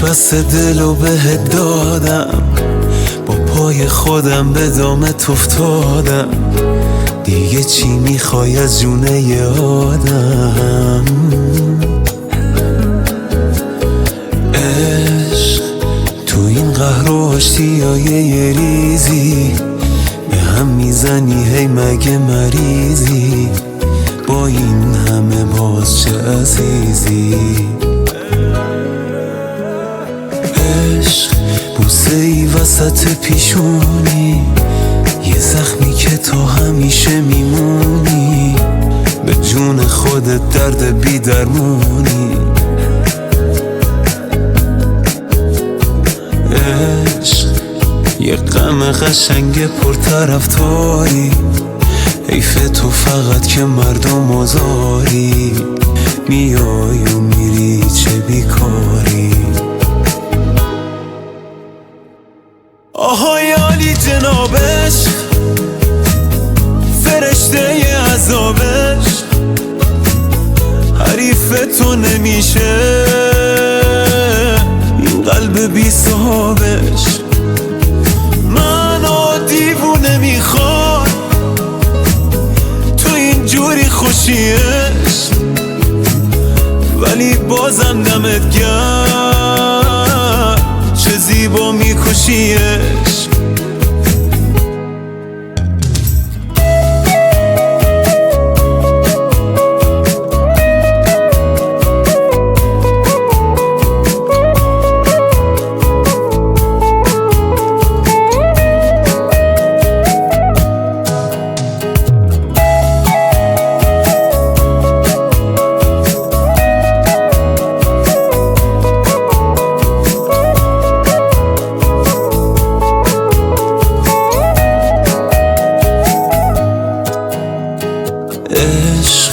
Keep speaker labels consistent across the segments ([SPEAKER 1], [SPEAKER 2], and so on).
[SPEAKER 1] بس دلو بهت دادم، با پای خودم به دامت افتادم، دیگه چی میخوای از جونه ی آدم؟ عشق تو این قهر و آشتیای یه ریزی به هم میزنی، هی مگه مریضی؟ با این همه باز چه عزیزی؟ عشق بوسه ای وسط پیشونی، یه زخمی که تو همیشه میمونی، به جون خودت درد بی درمونی. عشق یه غم قشنگ پرطرفداری، حیف تو فقط که مردم آزاری، میای و میری چه بیکاری. آهای عالی جنابش، فرشته ی عذابش، حریف تو نمیشه این قلب بی صاحبش. منو دیوونه میخواد تو اینجوری خوشیش، ولی بازم دمت گرم چه زیبا میکشیش. عشق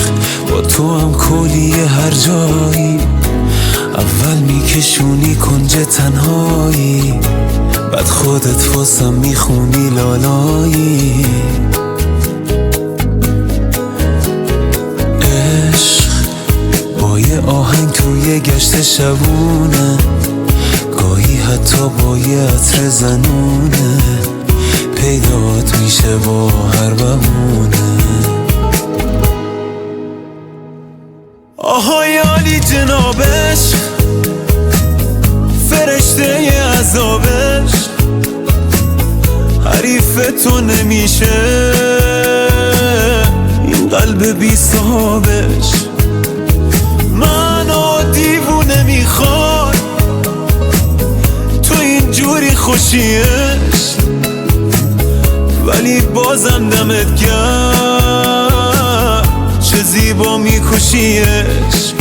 [SPEAKER 1] با تو هم کلیه هر جایی، اول میکشونی کنج تنهایی، بعد خودت واسم میخونی لالایی. عشق با یه آهنگ توی گشت شبونه، گاهی حتی با یه عطر زنونه، پیدات میشه با هر بهونه. آهای عالی جنابش، فرشته ی عذابش، حریف تو نمیشه این قلب بی صاحبش. منو دیوونه میخواد تو اینجوری خوشیش، ولی بازم دمت گرم چه زیبا میکشیش.